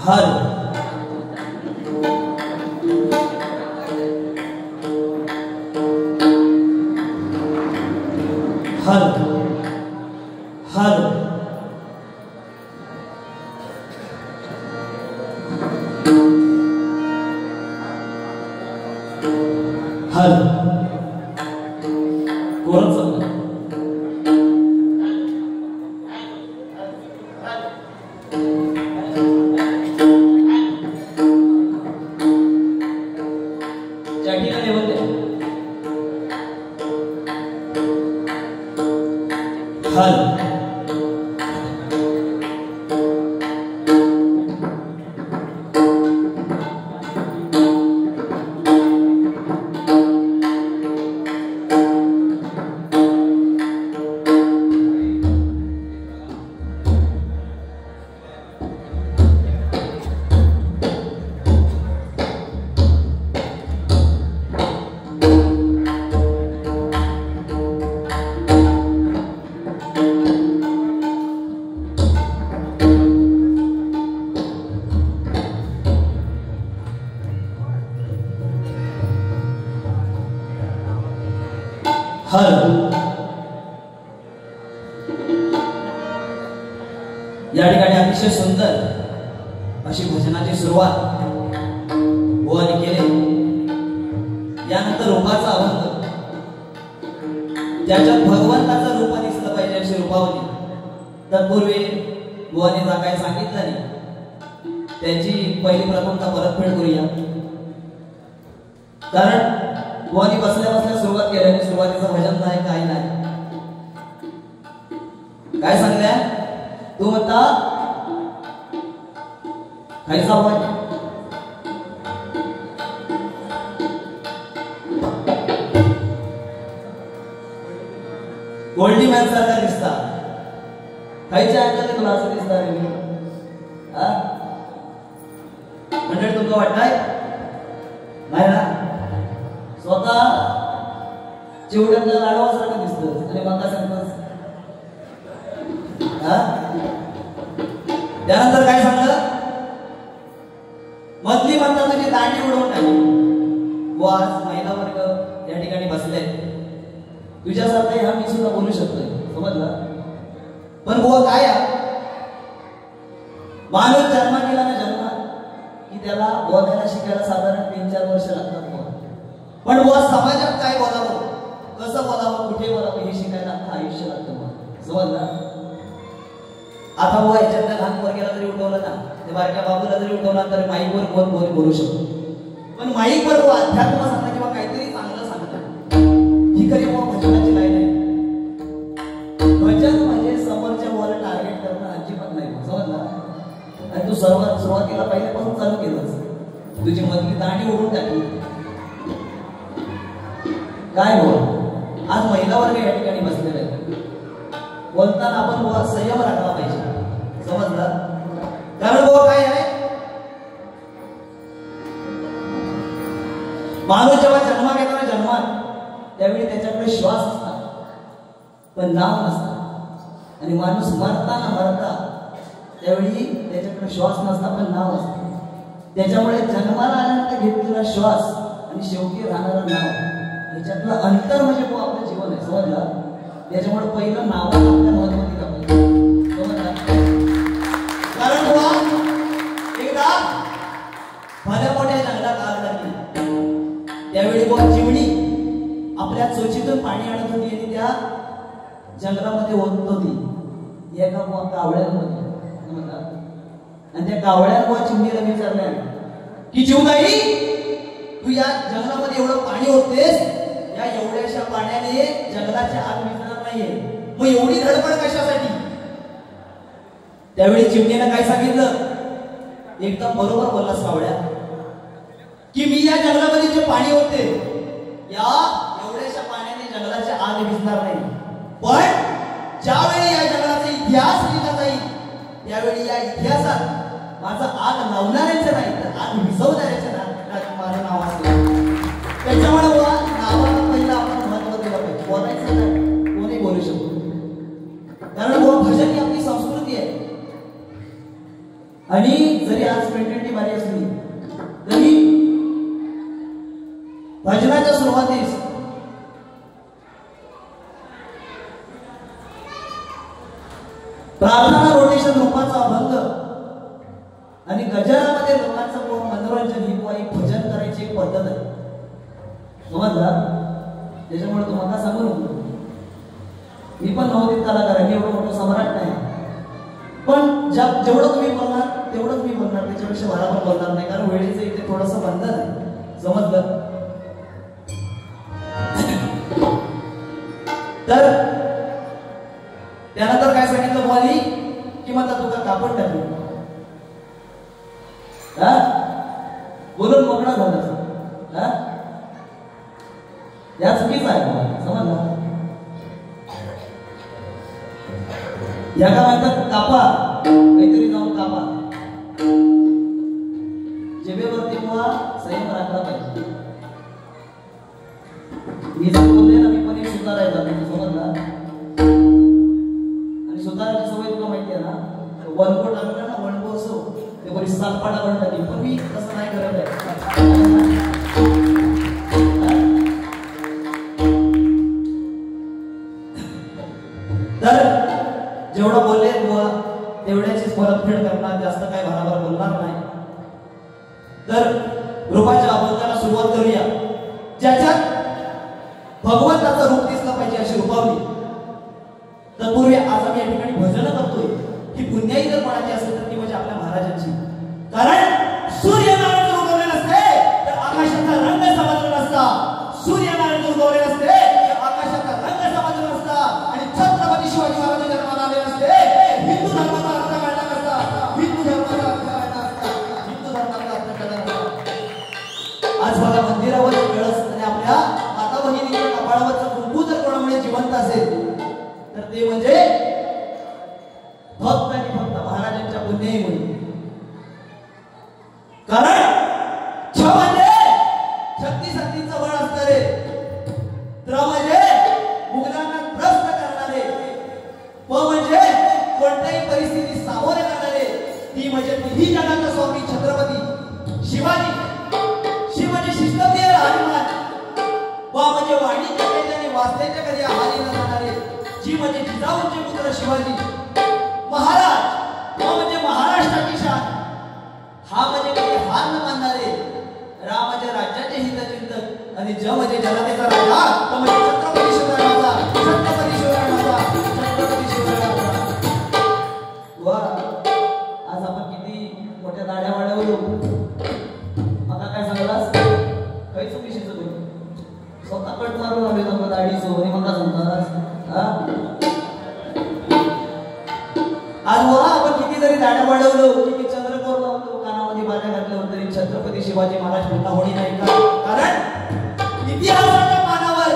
हर हर हर हर कोण समजा चाटीला लेवल द्या हर हर या ठिकाणी अतिशय सुंदर अशी भजनाची सुरुवात बुवाने केली. यानंतर रूपाचा अभंग, ज्याच्यात भगवंताचं रूप दिसलं पाहिजे अशी रूपावली. तत्पूर्वी बुवाने जा काय सांगितलं नाही त्याची पहिली प्रथमता परतफेड करूया. कारण बुवानी बसल्या बसल्या सुरुवात केली. सुरुवातीचं भजन नाही काही नाही. काय सांगल्या तू म्हणता खायचा होय गोल्डी मॅन सारखा दिसता. खायच्या ऐकलं तुला असं दिसता रे मी म्हणजे तुमचं वाटतंय नाही ना. स्वतः चिवड्यातल्या लाडवासारखं दिसतं आणि मग सांगतोस. त्यानंतर काय सांगलं मधली म्हणता तुझी दांडी उडवून टाकली. व आज महिला वर्ग या ठिकाणी बसले. तुझ्यासारखं ह्या मी सुद्धा बोलू शकतोय समजलं. पण बुवा काय माणूस जन्म केला ना जन्म की त्याला बोलायला शिकायला साधारण 3-4 वर्ष लागतात. पण बुवा समाजात काय बोलावं कसं बोलावं कुठे बोलावं हे शिकायला आयुष्य लागतं. समजलं. आता बुवा याच्यातल्या लहान पोरग्याला जरी उठवलं ना ते बारक्या बाबूला जरी उठवला तर माईकवर कोण कोण बोलू शकतो. पण माईकवर बुवा अध्यात्म सांगता किंवा काहीतरी चांगलं सांगता ही खरी बुवा भजनाची लाईन आहे. भजन म्हणजे समोरच्या बुवाला टार्गेट करणं अजिबात नाही. समजलं. आणि तू सुरुवातीला पहिल्यापासून चालू केलंस. तुझी मधली दांडी उडून टाकली. काय बोल आज महिला वर्ग या ठिकाणी बसलेला आहे. बोलताना आपण संयम राखला पाहिजे. समजलं. कारण बुवा काय आहे माणूस जेव्हा जन्म घेतो ना जन्मात त्यावेळी त्याच्याकडे श्वास असतात पण नाव नसतात. आणि माणूस मरता त्यावेळी त्याच्याकडे श्वास नसता पण नाव असतं. त्याच्यामुळे जन्माला आल्यानंतर घेतलेला श्वास आणि शेवटी राहणारं नाव याच्यातलं अंतर म्हणजे आपलं जीवन आहे. समजलं. त्याच्यामुळे पहिलं नाव आपल्या महत्व दिलं पाहिजे. समजलं. कारण बुवा एकदा भल्या मोठ्या जंगलात आग लागली. त्यावेळी बुवा चिमणी आपल्या चोचीतून पाणी आणत होती आणि त्या जंगलामध्ये ओतत होती एका बुवा कावळ्यामध्ये. आणि त्या कावळ्या बुवा चिमणीला विचारल्या की जीवदाई तू या जंगलामध्ये एवढं पाणी ओततेस या एवढ्याशा पाण्याने जंगलाच्या आग विझणार नाहीये मग एवढी धडपड कशासाठी. त्यावेळी चिमणीने काय सांगितलं एकदम बरोबर बोललास कावळ्या की मी या जंगलामध्ये जे पाणी ओतते या एवढ्याशा पाण्याने जंगलाच्या आग विझणार नाही. पण ज्यावेळी या जंगलाचा इतिहास लिहिला जाईल त्यावेळी या इतिहासात माझं आग लावणाऱ्याचं नाही तर आग विझवणाऱ्याचं माझं नाव असेल. त्याच्यामुळे नावाला पहिला आपण महत्व दिलं पाहिजे. बोलायचं नाही कोणी बोलू शकतो. कारण भजन ही आपली संस्कृती आहे. आणि जरी आज पेटेंटी बारी असली तरी भजनाच्या सुरुवातीस प्रार्थना रोटेशन रूपाचा अभंग आणि गजरामध्ये लोकांचं मनोरंजन ही एक भजन करायची एक पद्धत आहे. समजला? त्याच्यामुळे तुम्हाला सांगू नको, मी पण नवोदित कलाकार आहे, एवढं मोठं सम्राट नाही, पण जेवढं तुम्ही बोलणार तेवढंच मी बोलणार, त्याच्यापेक्षा बरोबर बोलणार नाही, कारण वेळेचं इथे थोडंसं बंधन आहे. समजलं? तर त्यानंतर काय सांगितलं बोली की मग तुका कापड टाकली बोलून मोकळा झाला या चुकीचं आहे. समजलं? या का म्हणतात कापा, काहीतरी जाऊन कापा, जिभेवरती किंवा संयम राखला पाहिजे. मी जर बोलले ना, मी पण एक सुधारायचा. समजला? आणि सुधारायची सवय तुला माहिती आहे ना, वनकोट आणलं ना, वनको असो ते बरी सातपाडा पण टाकी, पण मी तसं नाही करत आहे. तर जेवढं बोलले तेवढ्याचीच परतफेड करणार, जास्त काय बरोबर बोलणार नाही. तर रूपाच्या अभंगाला सुरुवात करूया, ज्याच्यात भगवंताचं रूप दिसलं पाहिजे अशी रूपावली. तत्पूर्वी आज आम्ही या ठिकाणी भजन करतोय. ही पुण्याई जर कोणाची असेल तर ती म्हणजे आपल्या महाराजांची. कारण सूर्यनारायण उगवले नसते तर आकाशाचा रंग समजला नसता. सूर्यनारायण उगवले नसते तर आकाशाचा रंग समजला नसता. आणि छत्रपती शिवाजी महाराज जन्माला आले नसते, हिंदू धर्माचा अर्थ कळला नसता. हिंदू धर्माचा अर्थ कळला नसता. हिंदू धर्माचा अर्थ कळला नसता. आज बघा मंदिरावर कळस आणि आपल्या माता भगिनीच्या कपाळावरचं कुंकू जर कोणामुळे जिवंत असेल तर ते म्हणजे फक्त आणि फक्त महाराजांच्या पुण्याईमुळे. कारण छ म्हणजे शक्तीचं बळ असणारे, त्र म्हणजे मुघलांना त्रस्त करणारे, प म्हणजे कोणत्याही परिस्थिती सामोरे जाणारे, ती म्हणजे ही जगाचा स्वामी छत्रपती शिवाजी. शिव म्हणजे शिस्तप्रिय राजकुमार, वा म्हणजे वाणीच्या कैद्याने वाचण्याच्या कधी आहारी न जाणारे, जी म्हणजे जिजाऊंचे पुत्र शिवाजी महाराज, वा म्हणजे महाराष्ट्राची शान, हा म्हणजे कधी हार न मानणारे, रा म्हणजे राज्याचे हितचिंतक, आणि ज म्हणजे जनतेचा राजा, तो म्हणजे छत्रपती शिवरायांचा. छत्रपती शिवरायांचा, छत्रपती शिवरायांचा. वा आज आपण किती मोठ्या दाड्या वाढवलो. आता काय सांगलास? काही चुकीशीच बोल, स्वतः कट मारून आले तर दाढी सो आणि मग सांगतास. आज बघा आपण किती जरी दाड्या वाढवलो, किती चंद्रकोर लावलो, कानामध्ये बाजा घातल्यावर तरी छत्रपती शिवाजी महाराज पुन्हा होणी नाही का? कारण इतिहासाच्या मानावर,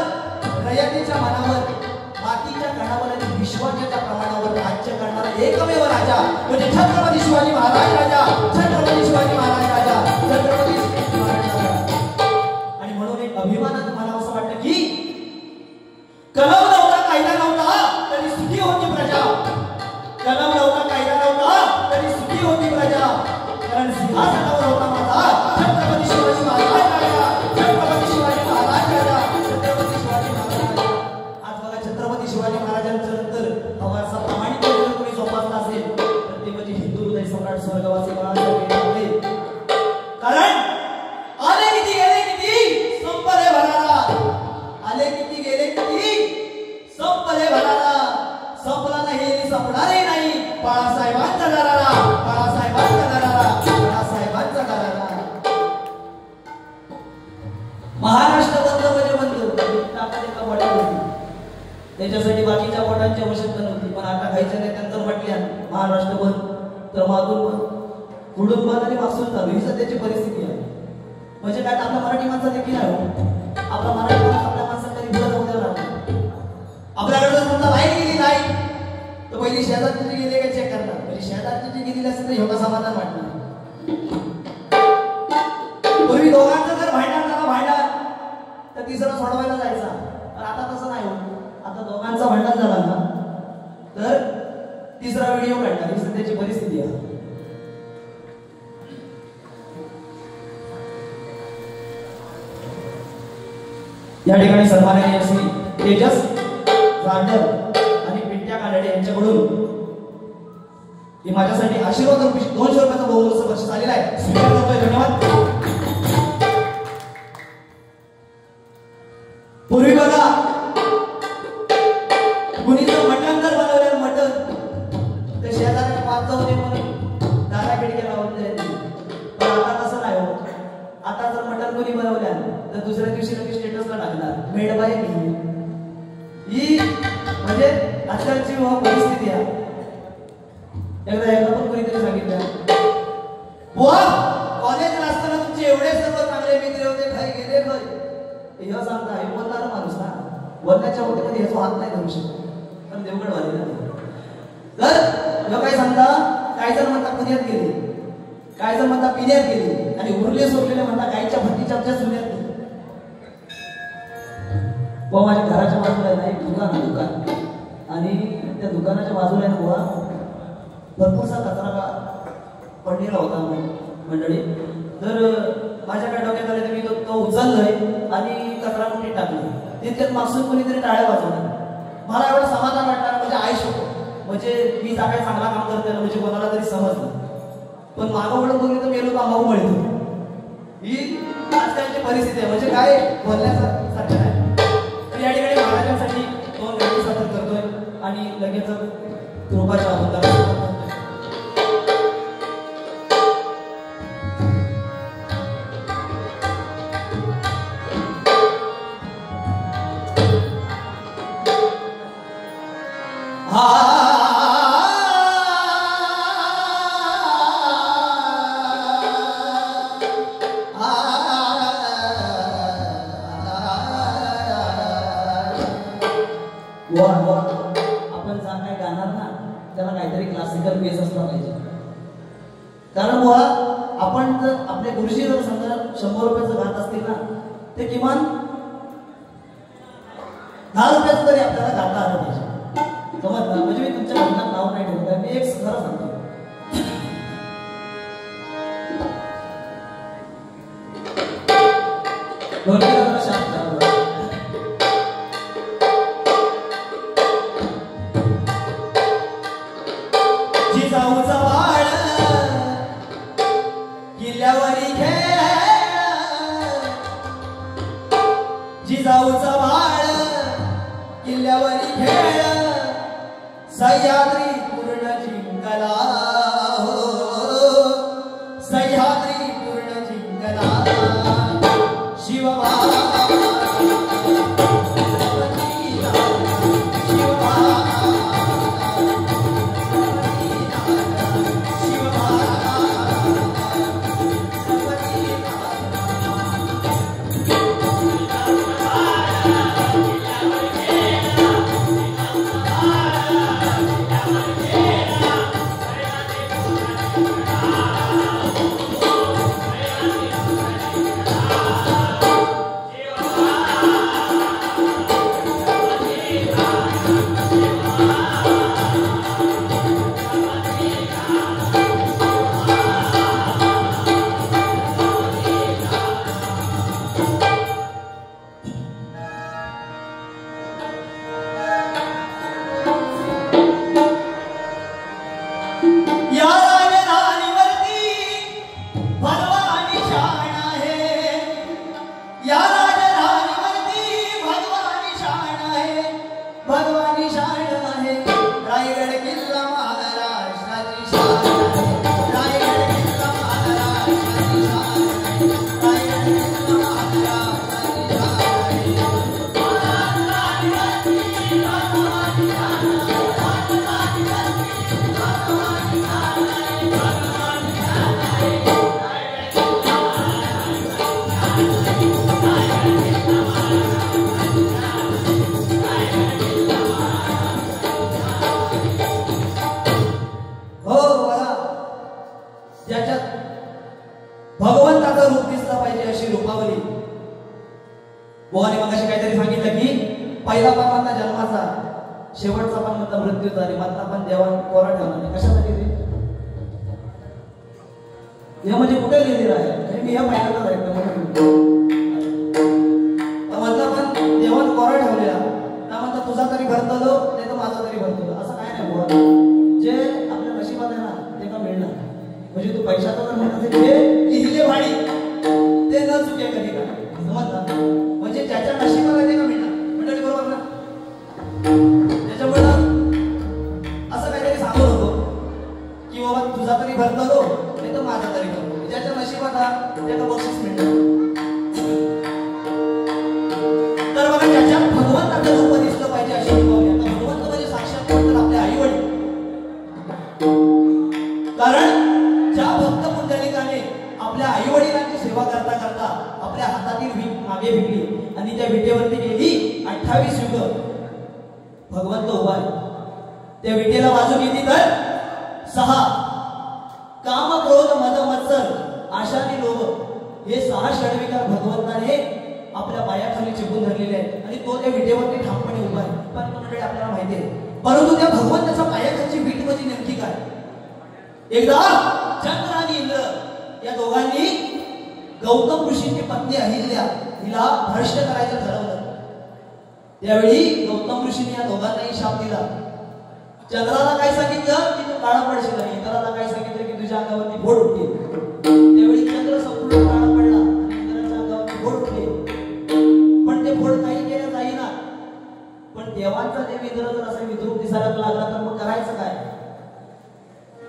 रयतेच्या मानावर, मातीच्या कणावर आणि विश्वाच्या प्रमाणावर राज्य करणारा एकमेव राजा म्हणजे छत्रपती शिवाजी महाराज राजा. छत्रपती शिवाजी महाराज राजा, छत्रपती शिवाजी महाराज राजा. आणि म्हणून एक अभिमानानं मला असं वाटतं की कलम नव्हता, कायदा नव्हता तरी सुखी होती प्रजा. कलम नव्हता, कायदा नव्हता तरी सुखी होती प्रजा. कारण सिंहासनावर होता माझा छत्रपती शिवाजी महाराज राजा. छत्रपती शिवाजी महाराज राजा. छत्रपती शिवाजी महाराज. आज बघा छत्रपती शिवाजी महाराजांच्या नंतर हा वारसा प्रामाणिकपणे जर कोणी जोपासला असेल तर ते म्हणजे हिंदू हृदय सम्राट स्वर्गवासी बाळासाहेब. कारण आले किती गेले किती संपले भरारा. आले किती गेले किती संपले भरारा. संपला नाही संपणारही नाही. बाळासाहेबांचा दरारा, बाळासाहेबांचा दरारा, बाळासाहेबांचा दरारा. महाराष्ट्र बंद म्हणजे बंद. टाकायचे कपाटे होती त्याच्यासाठी बाकीच्या पोटांची आवश्यकता नव्हती. पण आता खायच्या नेत्यांतर म्हटल्या महाराष्ट्र बंद तर मागून बंद, पुढून बंद आणि मागसून चालू, ही सध्याची परिस्थिती आहे. म्हणजे काय आपल्या मराठी माणसा देखील आहे. आपला मराठी माणूस आपल्या माणसाला कधी पुढे जाऊ देणार नाही. आपल्याकडे जर समजा लाईट गेली नाही तर पहिली शेजारची गेली का चेक करणार. म्हणजे शेजारची गेलेली असेल तर एवढं समाधान वाटणार. पूर्वी दोघांचं जर भांडण झालं भांडण तर तिसरा सोडवायला जायचा. पण आता तसं नाही होत. आता दोघांचा भांडण झाला ना तर तिसरा व्हिडिओ काढणार. ही सध्याची परिस्थिती आहे. या ठिकाणी सन्माननीय श्री तेजस जाधव आणि पिंट्या कानडे यांच्याकडून ही माझ्यासाठी आशीर्वाद रूपी 200 रुपयाचा बहुमूल्य बक्षीस आलेला आहे. स्वीकार करतोय. धन्यवाद. पूर्वी बघा कुणीचं मटण जर बनवलेलं मटण ते शेजाऱ्याने वाचवणे म्हणून दारा खिडक्याला होते. पण आता तसं नाही हो. आता जर मटण कोणी बनवल्या तर दुसऱ्या दिवशी लगेच स्टेटसला टाकणार मेडबाई ही म्हणजे आजकालची परिस्थिती आहे. एकदा पण कोणीतरी सांगितलं बुवा कॉलेजला असताना तुमचे एवढे सर्व चांगले मित्र होते खाई गेले खय हे सांगता हे बोलणार माणूस ना बोलण्याच्या होते ह्याचा हात नाही धरू शकत पण देवगड वाले ना. तर काय सांगता काय जण म्हणता पुण्यात गेले काय जण म्हणता पिण्यात गेले आणि उरले सोडलेले म्हणता गायच्या भट्टीच्या सुन्यात गेले. बुवा माझ्या घराच्या बाजूला ना एक दुकान आणि त्या दुकानाच्या बाजूला ना बुवा भरपूरसा कचरा पडलेला होता मंडळी. तर माझ्याकडे डोक्यात आले तर मी तो उचललोय आणि कचरा कुठे टाकला. तितक्यात मागसून कोणीतरी टाळ्या वाजवल्या. मला एवढं समाधान वाटलं म्हणजे आयुष्य म्हणजे मी काय चांगला काम करते म्हणजे कोणाला तरी समजलं. पण मागं वळून बघितलं तर गेलो तर माऊ मिळतो. ही आजकालची परिस्थिती आहे म्हणजे काय बोलण्यासारखं नाही. तर या ठिकाणी महाराजांसाठी 2 गाणी सादर करतोय आणि लगेच कृपाच्या अवताराला आपण जा काय गाणार ना त्याला काहीतरी क्लासिकल बेस असला पाहिजे. कारण बुवा आपण जर आपले गुरुजी जर समजा 100 रुपयाचं गात असतील ना ते किमान 10 रुपयाचं तरी आपल्याला गाता आलं पाहिजे. समजलं म्हणजे मी तुमच्या मनात नाव नाही ठेवत मी एक खरं सांगतो. जिजाऊचा बाळ किल्ल्यावरी खेळ जिजाऊचा बाळ किल्ल्यावरी खेळ सह्याद्री पूर्ण जिंकला हो सह्याद्री पूर्ण जिंकला शिवबा भगवंताचं रूप दिसलं पाहिजे अशी रूपावली. बुवाने मगाशी काहीतरी सांगितलं की पहिला पण म्हणता जन्माचा शेवटचा पण म्हणता मृत्यूचा आणि मधला पण देवान कोरा ठेवला. कशासाठी ते हे म्हणजे कुठे लिहिलेलं आहे मी या महिन्यातच ऐकलं म्हणून मधला पण म्हणजे तू पैशाचा जर म्हणत असेल हे लिहिले भाडी ते न चुके कधी का समजता म्हणजे ज्याच्या नशिबाला ते का मिळणार मंडळी बरोबर ना. त्याच्यामुळे असं काहीतरी सांगू नको की बाबा तुझा तरी भरता दो नाही तर माझा तरी करतो. ज्याच्या नशिबात त्याला बक्षीस मिळणार. तर बघा ज्याच्यात भगवंताचं रूप दिसलं पाहिजे अशी आता भगवंत म्हणजे साक्षात तर आपले आई वडील. कारण ज्या भक्त पुंडलिकाने आपल्या आई वडिलांची सेवा करता करता आपल्या हातातील वीट मागे विकली आणि त्या विटेवरती गेली 28 युग भगवंत उभा आहे. त्या विटेला बाजू किती तर 6 काम क्रोध मद मत्सर आशानी लोभ हे 6 षडविकार भगवंताने आपल्या पायाखाली चिपून धरलेले आहेत आणि तो त्या विटेवरती ठामपणे उभा आहे. पण मंडळी आपल्याला माहिती आहे परंतु त्या भगवंताच्या पायाखालची वीट म्हणजे नेमकी काय. एकदा चंद्र आणि इंद्र या दोघांनी गौतम ऋषींची पत्नी अहिल्या हिला भ्रष्ट करायचं ठरवलं. त्यावेळी गौतम ऋषींनी या दोघांनाही शाप दिला. चंद्राला काय सांगितलं की तू काळा पडशील आणि इंद्राला काय सांगितलं की तुझ्या अंगावरती फोड उठतील. त्यावेळी चंद्र संपूर्ण काळा पडला आणि इंद्राच्या अंगावरती फोड उठले. पण ते फोड काही केलं जाईना. पण देवांचा देव इंद्र जर असं विद्रूप दिसायला लागला तर मग करायचं काय.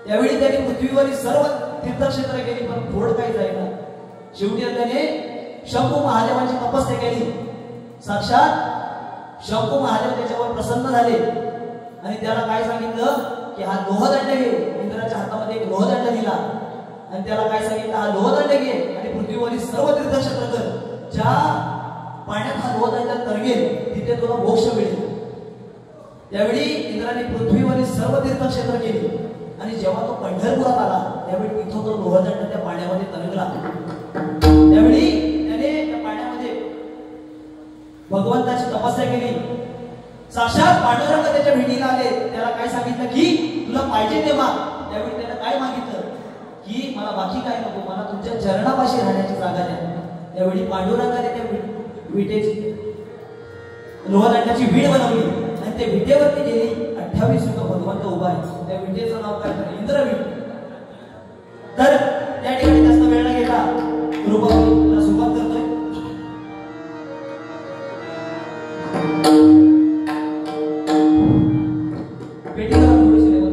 त्यावेळी त्यांनी पृथ्वीवरील सर्व तीर्थक्षेत्र केली पण फोड काही जाईना. शेवटी त्याने शंभू महादेवांची तपस्या केली. साक्षात शंभू महादेव त्याच्यावर प्रसन्न झाले आणि त्याला काय सांगितलं की हा लोहदंड घे. इंद्राच्या हातामध्ये एक लोहदंड दिला आणि त्याला काय सांगितलं हा लोहदंड घे आणि पृथ्वीवरील सर्व तीर्थक्षेत्र कर. ज्या पाण्यात हा लोहदंड तरंगेल तिथे तुला मोक्ष मिळेल. त्यावेळी इंद्राने पृथ्वीवरील सर्व तीर्थक्षेत्र केली आणि जेव्हा तो पंढरपुरात आला त्यावेळी तिथं तो लोहदंड त्या पाण्यामध्ये तरंगला. त्यावेळी त्याने त्या पाण्यामध्ये भगवंताची तपस्या केली. साक्षात पांडुरंग त्याच्या भेटीला आले. त्याला काय सांगितलं की तुला पाहिजे ते माग. त्यावेळी त्याला काय मागितलं की मला बाकी काय नको मला तुमच्या चरणापाशी राहण्याची जागा द्या. त्यावेळी पांडुरंगाने त्या विटेची लोहदंडाची वीट बनवली आणि त्या विटेवरती गेली. 28 युग भगवंत उभा आहे. त्या विटेचं नाव काय तर इंद्रवीट. तर त्या ठिकाणी जास्त वेळ न घेता रूपावलीला सुरुवात करतोय. पेटीला थोडीशी लेवल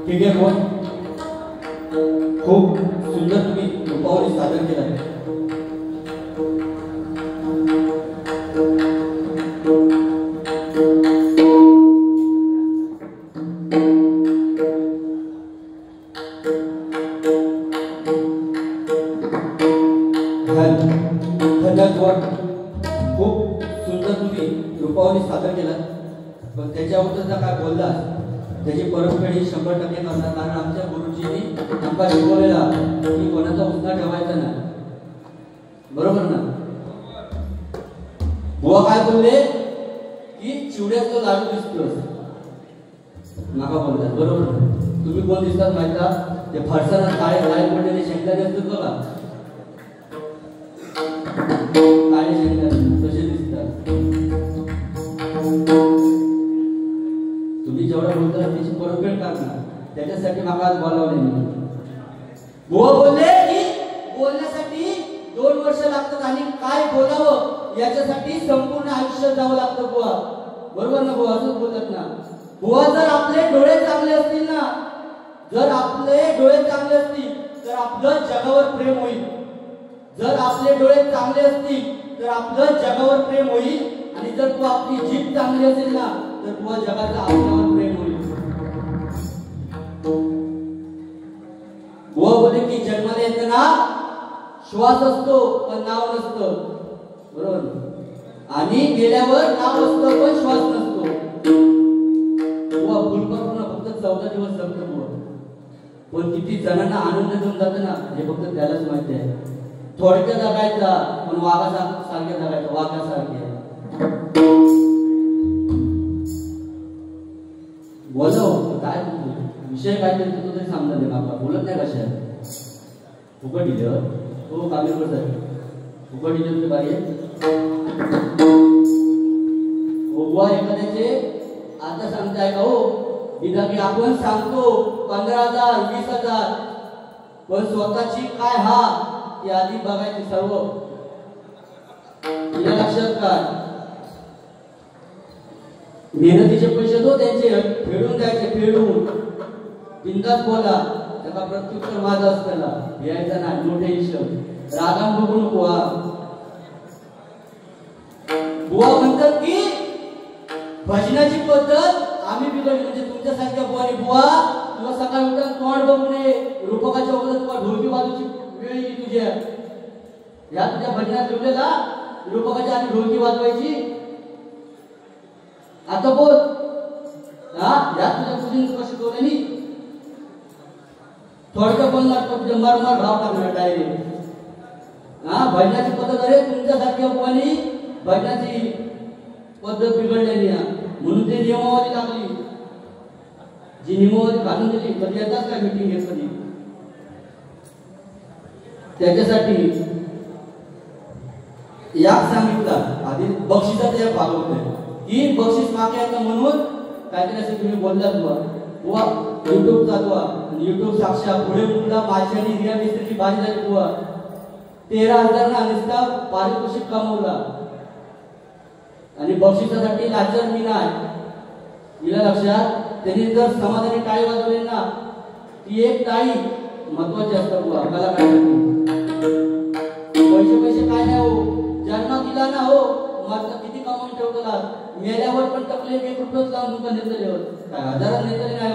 ठीक आहे कोण खूप सुंदर तुम्ही रूपावली सादर केला खूप सुंदर तुम्ही रूपावली सादर केला पण त्याच्याबद्दल काय बोलला त्याची परतफेड 100% करणार कारण आमच्या गुरुजींनी आम्हाला शिकवलेला की कोणाचा उस्ता ठेवायचा नाही बरोबर ना बुवा काय बोलले की चिवड्याचा लाडू दिसतो नका बोलतात बरोबर तुम्ही कोण दिसतात माहिती का ते फरसाना काळे काळे पडलेले शेंगदाणे असतात बघा काळे शेंगदाणे तसे दिसतात तुम्ही जेवढा बोलता त्याची परतफेड करणार त्याच्यासाठी मला आज बोलावले बुवा बोलले की बोलण्यासाठी 2 वर्ष लागतात आणि काय बोलावं याच्यासाठी संपूर्ण आयुष्य जावं लागतं बुवा बरोबर ना बुवा असंच बोलतात ना बुवा जर आपले डोळे चांगले असतील ना जर आपले डोळे चांगले असतील तर आपलं जगावर प्रेम होईल जर आपले डोळे चांगले असतील तर आपलं जगावर प्रेम होईल आणि जर तू आपली जीभ चांगली असेल ना तर तुझ्या जगाचा आपल्यावर प्रेम होईल बुवा बोलले की जन्माला येताना श्वास असतो पण नाव नसतं बरोबर आणि गेल्यावर नाव असतं पण श्वास नसतो बुवा फुलपाखरू फक्त 14 दिवस जगतं बुवा पण किती जणांना आनंद देऊन जातं ना हे फक्त त्यालाच माहिती आहे थोडक्यात जगायचा पण वाघासारखे जगायचं वाघासारखे बोला काय विषय काय तू तरी सांगता दे आपला बोलत नाही कशा फुकट दिलं हो कामेश्वर साहेब फुकट दिलं तुझी बाई बुवा एखाद्याचे आता सांगताय का हो की आपण सांगतो 15,000 20,000 पण स्वतःची काय हा ती आधी बघायची सर्व या लक्षात काय मेहनतीचे पैसे तो त्यांचे फेडून द्यायचे फेडून बिंदास बोला त्याचा प्रत्युत्तर माझं असताना यायचा नाही नो टेन्शन रागाम बघू नको बुवा म्हणतात की भजनाची पद्धत आम्ही बिघडली म्हणजे तुमच्यासारख्या बुवाने बुवा तुला सकाळी उठून तोंड बघू नये रूपकाच्या वगैरे तुला ढोलकी बाजूची वेळ येईल तुझ्या या तुझ्या भजनात लिहिलेला रूपकाच्या आणि ढोलकी वाजवायची आता बोल हा या तुझ्या पूजेने तुला शिकवलेली थोडक्या बोलणार तर तुझ्या मारमार भाव टाकणार डायरेक्ट हा भजनाची पद्धत अरे तुमच्यासारख्या बुवानी भजनाची पद्धत बिघडलेली आहे म्हणून ते नियमावली लागली जी नियमावली घालून दिली कधी येतात काय मीटिंग घेत कधी त्याच्यासाठी याक सांगितलं आधी बक्षिसाचा एक भाग होते की बक्षीस मागायचं म्हणून काहीतरी असं तुम्ही बोललात बुवा युट्यूब चालवा युट्यूब साक्षा पुढे मुलगा माझी आणि रिया मिस्त्रीची बाजी झाली बुवा 13,000 ना नुसता पारितोषिक कमवला आणि बक्षिसासाठी लाचार मी नाही इला लक्षात त्यांनी जर समाधानी टाळी वाजवली ना ती एक टाळी महत्वाची असतात बुवा पैसे पैसे काय नाही हो जन्म दिला ना हो माझं किती कमावून ठेवला मेल्यावर पण तकलीफ 1 रुपयाच काम तुमका नेतले काय हजारात नेतले नाही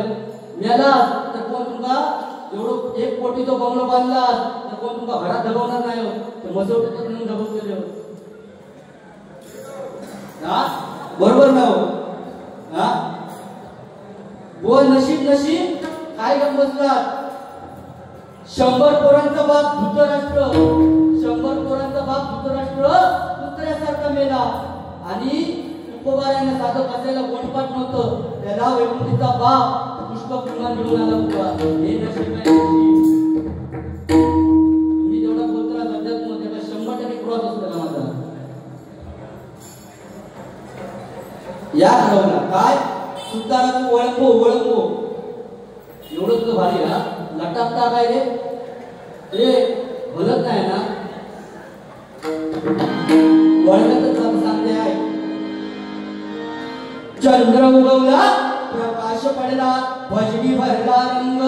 मेला तर कोण तुमका एवढं 1 कोटीचा बंगलो बांधला तर कोण तुमका घरात दबवणार नाही ते मसवटीत म्हणून दबवून गेले हा बरोबर ना हो हा बोल नशीब नशीब काय गम बसलात 100 पोरांचा बाप धृतराष्ट्र 100 पोरांचा बाप धृतराष्ट्र कुत्र्यासारखा मेला आणि उपबाऱ्याने साधं बसायला गोंडपाट नव्हतं त्याला वैकुंठीचा बाप पुष्पक विमान घेऊन आला होता हे नशीब आहे तुम्ही जेवढा बोलता अध्यात्म त्याला 100% या ठरवला काय सुताराचं वळंबो एवढं तुझं भारी हा लटापटा काय रे ते बोलत नाही ना वळण्यातच सांगते आहे चंद्र उगवला प्रकाश पडला भजनी भरला रंग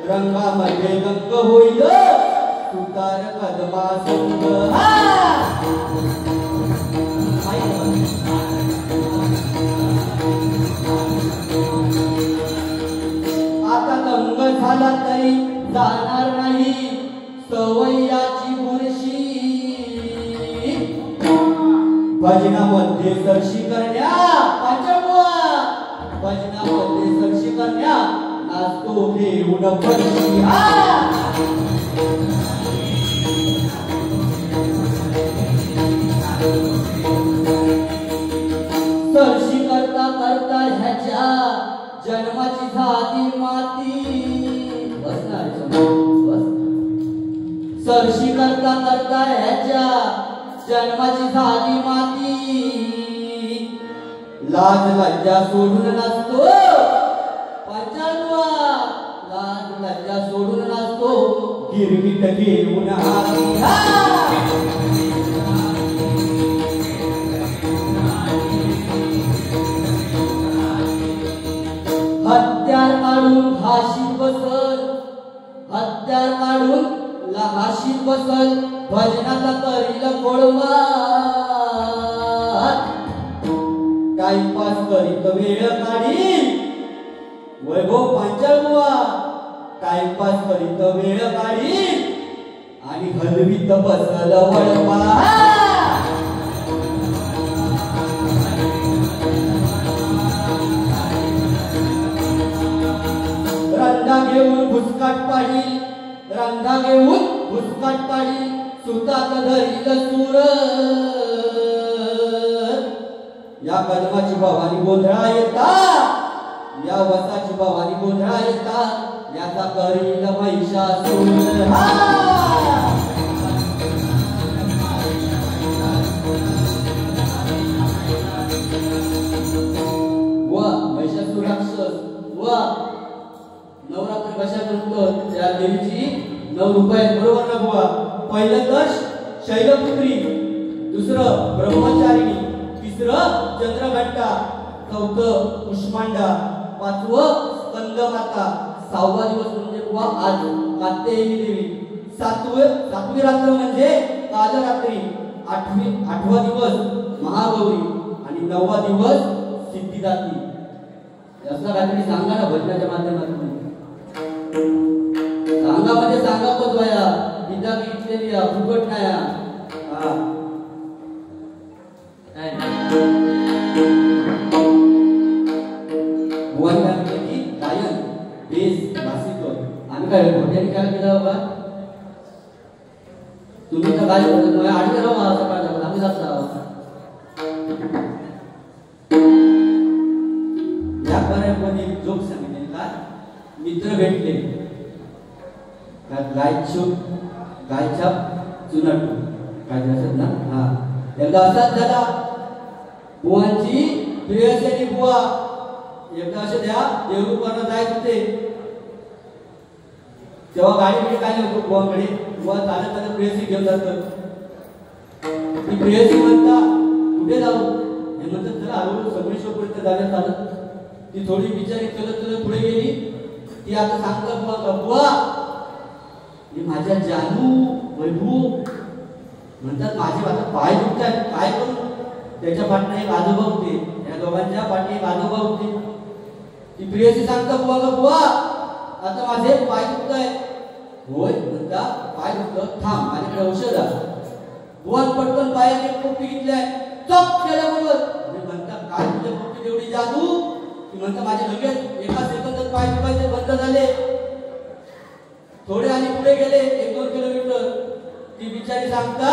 रंगामध्ये गंग होईल सुतार कदमा संग आता दंग झाला तरी जाणार नाही सवय्याची बुरशी भजनामध्ये सरशी करण्या भजनामध्ये सरशी करण्या नाचतो घेऊन फरशी सरशी करता करता ह्याच्या जन्माची झाली माती सरशी करता करता ह्याच्या जन्माची झाली माती लाज लज्जा सोडून नसतो पंचाण्वा लाज लज्जा सोडून नसतो गिरगिट घेऊन हत्यार काढून हाशी बसल हत्यार काढून हाशी बसल भजनाचा करील गोळवा टाइमपास करीत वेळ काढी वैभव पांचाळवा टाइमपास करीत वेळ काढी आणि हलवीत बसल वळवा रंगा घेऊन भुसकाट पाडी रंगा घेऊन भुसकाट पाडी सुतात धरील सूर या कदमाची भवानी गोंधळा येता या वसाची भवानी गोंधळा येता याचा करील महिषासूर वा महिषासूर राक्षस वा नवरात्र कशा म्हणतो त्या देवीची 9 रुपये बरोबर ना बुवा पहिलं दश शैलपुत्री दुसरं ब्रह्मचारिणी तिसरं चंद्रघंटा चौथं कुष्मांडा पाचवं स्कंदमाता 6वा दिवस म्हणजे बुवा आज कात्यायनी देवी सातवी रात्र म्हणजे कालरात्री 8वा दिवस महागौरी आणि 9वा दिवस सिद्धिदात्री असं काहीतरी सांगा ना भजनाच्या माध्यमातून सांगा म्हणजे सांगा पोचवाया गीता घेतलेली फुकट नाही की गायन बेस भासितो आम्ही काय मोठ्याने काय केलं बाबा तुम्ही तर गायन होतं आडवे राहा सकाळच्या आम्ही जात राहा या पर्याय जोक सांगितले का मित्र भेटले गायच्या चुनाट काय असत ना हा एकदा असाच झाला बुवांची प्रियसनी बुवा एकदा असे द्या देवरूपांना जायचं होते तेव्हा गाडीकडे काय नव्हतं बुवांकडे बुवा चालत चालत प्रेयसी घेऊन जातात ती प्रेयसी म्हणता कुठे जाऊ हे म्हणतात चला हळूहळू संगमेश्वरपर्यंत जाण्यात आलं ती थोडी बिचारी चलत चलत पुढे गेली ती आता सांगतात बुवा बुवा मी माझ्या जानू वैभू म्हणतात माझे आता पाय दुखतात काय करू त्याच्या पाठीने एक आजोबा होते या दोघांच्या पाठी एक आजोबा होते ती प्रियसी सांगता बुवा ग बुवा आता माझे पाय दुखत आहेत होय म्हणता पाय दुखत थांब माझ्याकडे औषध आहे बुवान पटकन पायाने कोपी घेतलाय चप केल्याबरोबर म्हणता काय तुझ्या कोपीत एवढी जादू की म्हणता माझे लगेच एका सेकंदात पाय दुखायचे बंद झाले थोडे आणि पुढे गेले 1-2 किलोमीटर ती बिचारी सांगता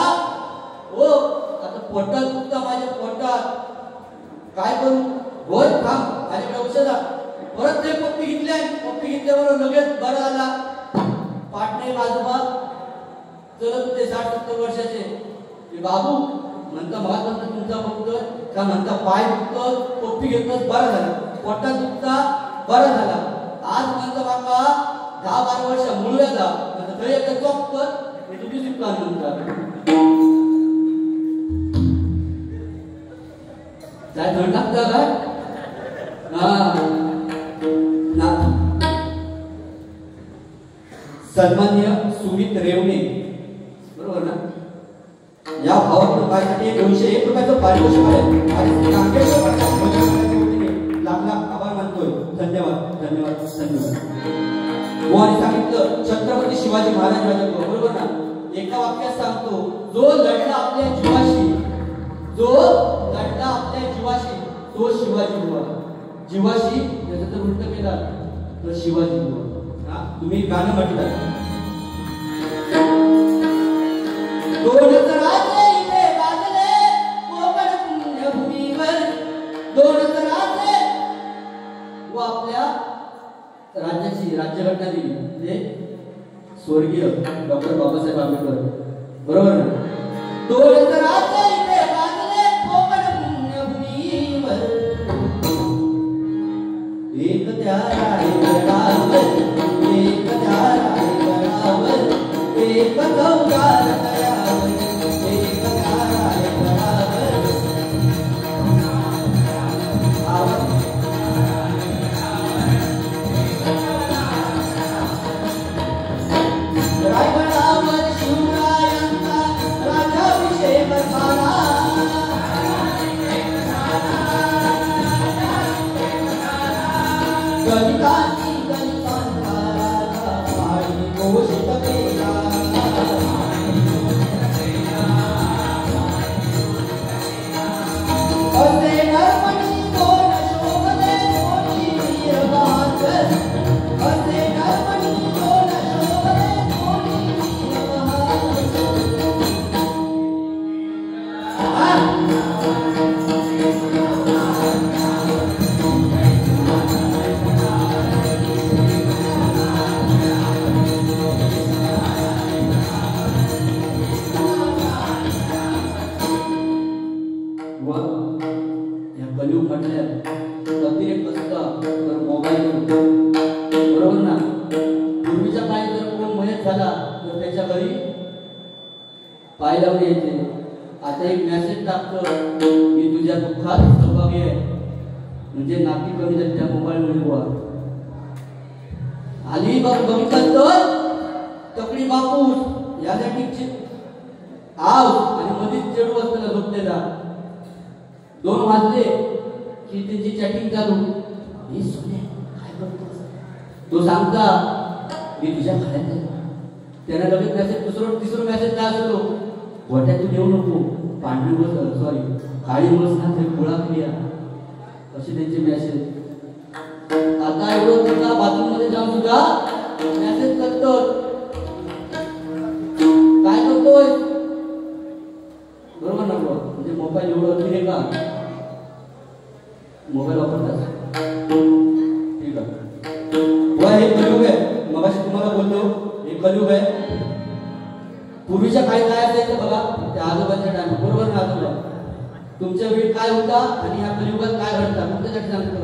हो आता पोटात दुखता माझ्या पोटात काय करू होय थांब माझ्याकडे औषध आहे परत ते कोपी घेतल्याबरोबर लगेच बरं आला पाटणे आजोबा चलत होते 60-70 वर्षाचे बाबू म्हणता महत्वाचं तुमचा बघतोय का म्हणता पाय दुखतो पप्पी घेतोस बरं झालं, पोटात दुखता बरं झाला, आज म्हणता बाबा 10-12 वर्ष मुळव्या जा म्हणता तरी एकदा चॉक कर हे तुझी चुका म्हणतात काय थंड लागतं काय सन्मान्य सुमित रेवणे बरोबर ना, या भावाकडून माझ्यासाठी 201 रुपयाचं पारितोषिक आहे आणि लाख लाख आभार मानतोय. धन्यवाद धन्यवाद धन्यवाद. बुवाने सांगितलं छत्रपती शिवाजी महाराज राजा बरोबर ना, एका वाक्यात सांगतो जो लढला आपल्या जीवाशी, जो लढला आपल्या जीवाशी तो शिवाजी बुवा. जीवाशी त्याचं तर उलट केला तर शिवाजी बुवा. तुम्ही गाणं म्हटलं दोनच राजे इथे गाजले कोकण पुण्यभूमीवर, दोनच राजे व आपल्या राज्याची राज्यघटना दिली ते स्वर्गीय डॉक्टर बाबासाहेब आंबेडकर बरोबर ना. दोनच राजे इथे गाजले कोकण पुण्यभूमीवर, एक त्या रायगडावर एक त्या रायगडावर एक गंगार तळ्यावर एक त्या रायगडावर रायगडावर शिवरायांचा राज्याभिषेक झाला, गणितांची गणितांचा राजा आणि घोषित केला. असे नरमणी दोन शोभले कोणी वीर बहादर, असे नरमणी दोन शोभले कोणी वीर बहादर. या कलियुग म्हटल्यात अतिरेक असता तर मोबाईल बरोबर ना. पूर्वीच्या काळी जर कोण मयत झाला तर त्याच्या घरी पाय लावून यायचे. आता एक मेसेज टाकतो मी तुझ्या दुःखात सहभागी आहे म्हणजे नाती कमी झाली त्या मोबाईल मध्ये बुवा. आली बघितलं तर तकडी बापूस यासाठी आव आणि मधीच चेडू असताना झोपलेला. 2 वाजले की त्यांची चॅटिंग चालू. हे सोने काय करतोस, तो सांगता मी तुझ्या खाण्यात आहे. त्याने लगेच मेसेज तिसरं मेसेज काय असतो, गोट्यातून येऊ नको पांढरी बस सॉरी काळी बस ना ते गोळा क्रिया असे त्यांचे मेसेज. आता एवढं तुला बाथरूम मध्ये जाऊन सुद्धा मेसेज करतो काय करतोय बरोबर ना. म्हणजे मोबाईल एवढं अतिरेक का मोबाईल वापरतात ठीक आहे. हे कलियुग आहे. मगाशी तुम्हाला बोललो हे कलियुग आहे. पूर्वीच्या काळी काय असायचं बघा त्या आजोबांच्या टाइम बरोबर ना. आजोबा तुमच्या वेळी काय होता आणि ह्या कलियुगात काय घडतं तुमच्यासाठी सांगतो.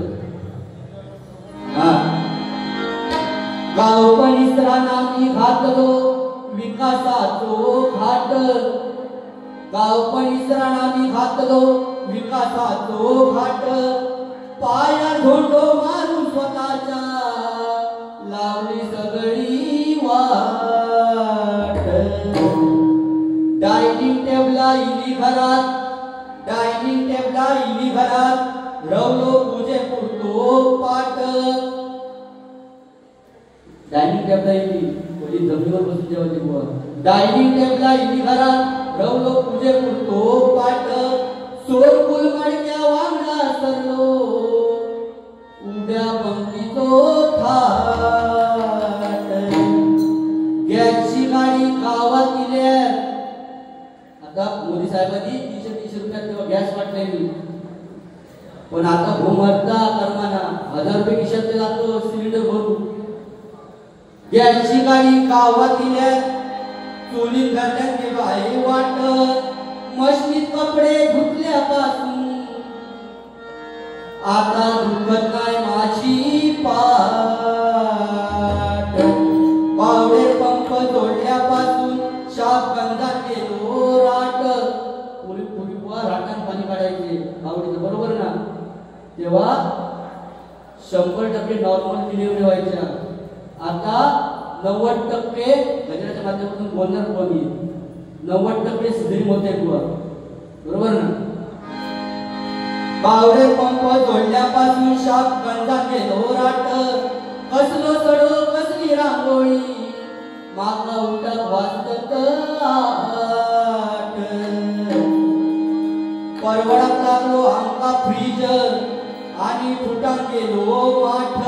गाव परिसरांना मी घातलो विकासाचो घाट, गाव परिसरांना मी घातलो विकासाचो घाट, पाया झोंडो मारून स्वतःच्या लावली सगळी वाट. डायनिंग टेबला इली घरात, डायनिंग टेबला इली घरात, रवलो पूजे पुरतो पाठ. डायनिंग टेबला इली कोणी जमिनीवर बसून जेवायची बुवा. डायनिंग टेबला इली घरात, रवलो पूजे पुरतो पाठ. सोरकुल मडक्या वांगडा सरलो उभ्या पंक्तीचो थाट. गॅसची गाडी गावात दिल्या. आता मोदी साहेबांनी 300 रुपयात तेव्हा गॅस वाटलेली पण आता भूमरता कर्माना 1000 रुपये खिशात जातो सिलेंडर भरून. गॅसची गाडी गावात दिल्या चुली घालण्यात बाई वाट. मशनीत कपडे धुतल्यापासून आता दुखत नाही माझी पाठ. पावडे पंप जोडल्यापासून शाप बंदा केलो राट. पूर्वी राटान पाणी काढायचे पावडीचं, बरोबर ना? तेव्हा 100% नॉर्मल डिलिव्हरी व्हायच्या. आता 90% गजराच्या माध्यमातून बोलणार कमी, 90% सिझरिंग होते बुवा, बरोबर ना? पावडे पंप जोडल्यापासून शाप बंदा केलो राट. कसलो सडो कसली रांगोळी माका उठक वाजत आठ. परवडाक लागलो आमका फ्रीज आणि फुटाक गेलो माठ.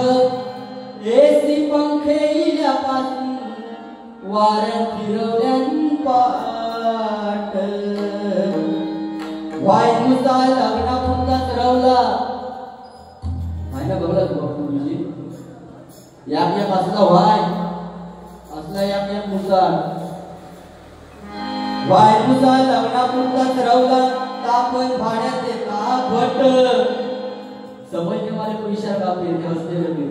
एसी पंखे इल्यापासून वाऱ्यात फिरवल्यान पाठ. वायनुचा लग्नापुरता ठरवला माहिना बघला तू पूर्वीची या असला वाय असला या मुसार. वायनुचा लग्नापुरता ठरवला तापण भाड्यात देता भट. समजने वाले को इशारा कापते हसते लगे.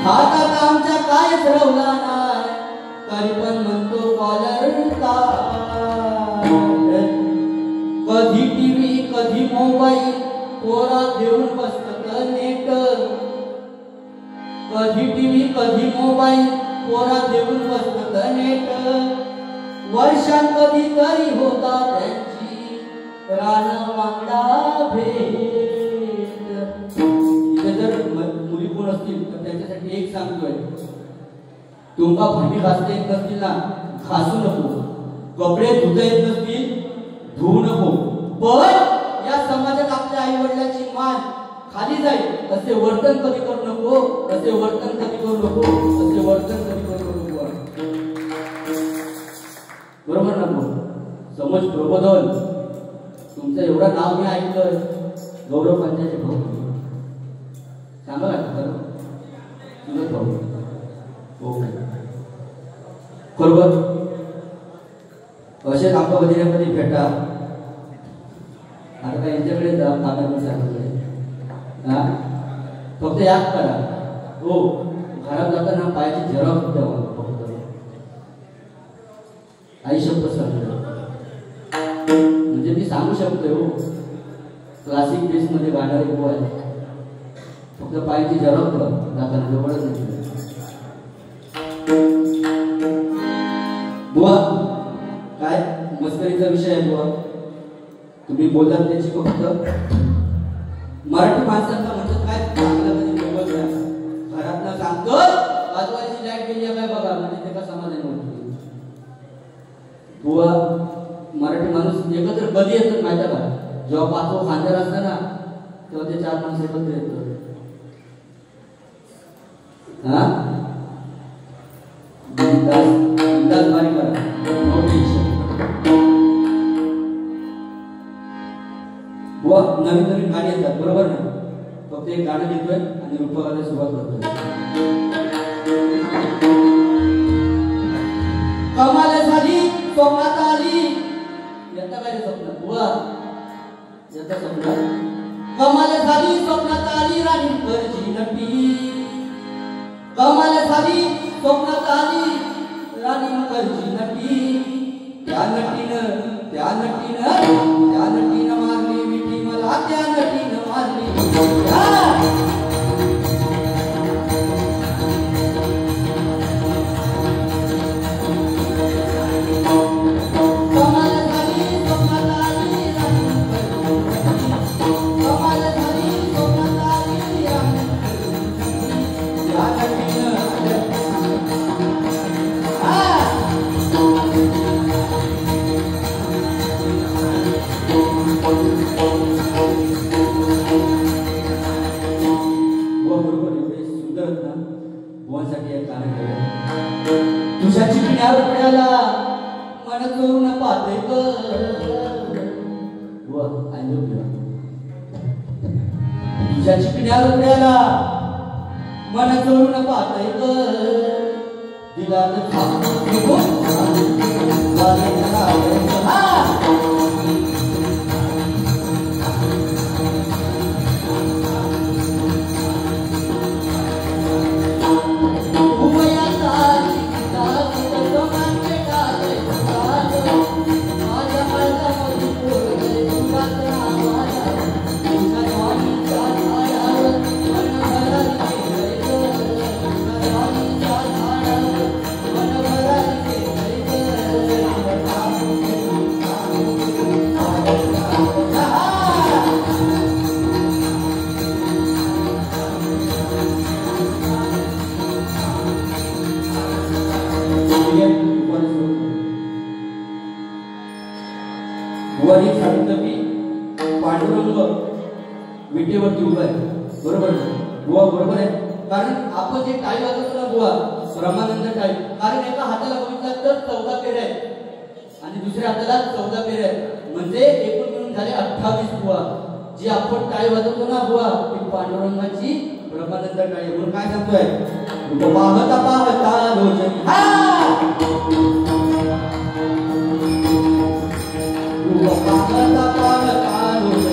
हातात आमच्या काय ठरवला नाही तरी पण म्हणतो कॉलर ताट. कधी टीव्ही कधी मोबाईल पोरा देऊन बसत नेट. कधी टीव्ही कधी मोबाईल पोरा देऊन बसत नेट. वर्षात कधी तरी होता त्यांची रान वांगडा भेट. इथे जर मुली कोण असतील तर त्यांच्यासाठी एक सांगतोय, तुमका भांडी घासता येत नसतील ना घासू नको, कपडे धुता येत नसतील धुवू नको, पण या समाजात आपल्या आई वडिलांची मान खाली जाईल असे वर्तन कधी करू नको, असे वर्तन कधी करू नको, असे वर्तन कधी करू नको. बरोबर ना? समज प्रबोधन तुमचं एवढं नाव मी ऐकलं. गौरव पंचायचे भाऊ सांगा बरोबर भाऊ. ओके बरोबर. असेच आमच्या वडिलांमध्ये भेटा. आता काय यांच्याकडे जा कागदपत्राकडे फक्त याद करा हो. घरात जाताना पायाची झेरॉक्स द्या मला फक्त. आई शब्द सांगतो म्हणजे मी सांगू शकतोय हो. क्लासिक बेस मध्ये गाणारे बुवा आहे. फक्त पायाची झेरॉक्स द्या जाताना जवळच नाही बुवा. काय मस्करीचा विषय आहे बुवा. तुम्ही बोलतात त्याची फक्त मराठी माणसांना म्हणतात काय घरात ना सांगतो बाजूची लाईट गेली काय बघा म्हणजे ते का समाधान होत बुवा. मराठी माणूस एकत्र कधी येतात माहिती का? जेव्हा पाचवा खांद्यावर असताना तेव्हा ते 4 माणसं एकत्र येतात. हा बिंदास बारी करा, नो टेन्शन बुवा. नवीन नवीन गाणी येतात बरोबर ना? फक्त एक गाणं घेतोय आणि रूपकाला सुरुवात करतोय. कमाल झाली स्वप्नात आली येता काय स्वप्न बुवा येता स्वप्नात. कमाल झाली स्वप्नात आली राणीकरची नटी. कमाल झाली स्वप्नात आली राणीकरची नटी. त्या नटीनं मारली मिठी मला. त्या नटीनं मारली तुझ्या चिकण्या रुपयाला मन चोरून पाहते ग. तुझ्या चिकण्या रुपयाला मन चोरून पाहते ग. दिला विटेवरती उभा आहे. बरोबर बुवा, बरोबर आहे. कारण आपण जे टाळी वाजवतो ना बुवा, ब्रह्मानंद टाळी, कारण एका हाताला बघितला तर 14 पेऱ्या आहेत आणि दुसऱ्या हाताला 14 पेऱ्या आहेत, म्हणजे एकूण मिळून झाले 28 बुवा. जी आपण टाळी वाजवतो ना बुवा, ती पांडुरंगाची ब्रह्मानंद टाळी. म्हणून काय सांगतोय, पाहता पाहता लोचन पाहता पाहता लोचन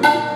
आहे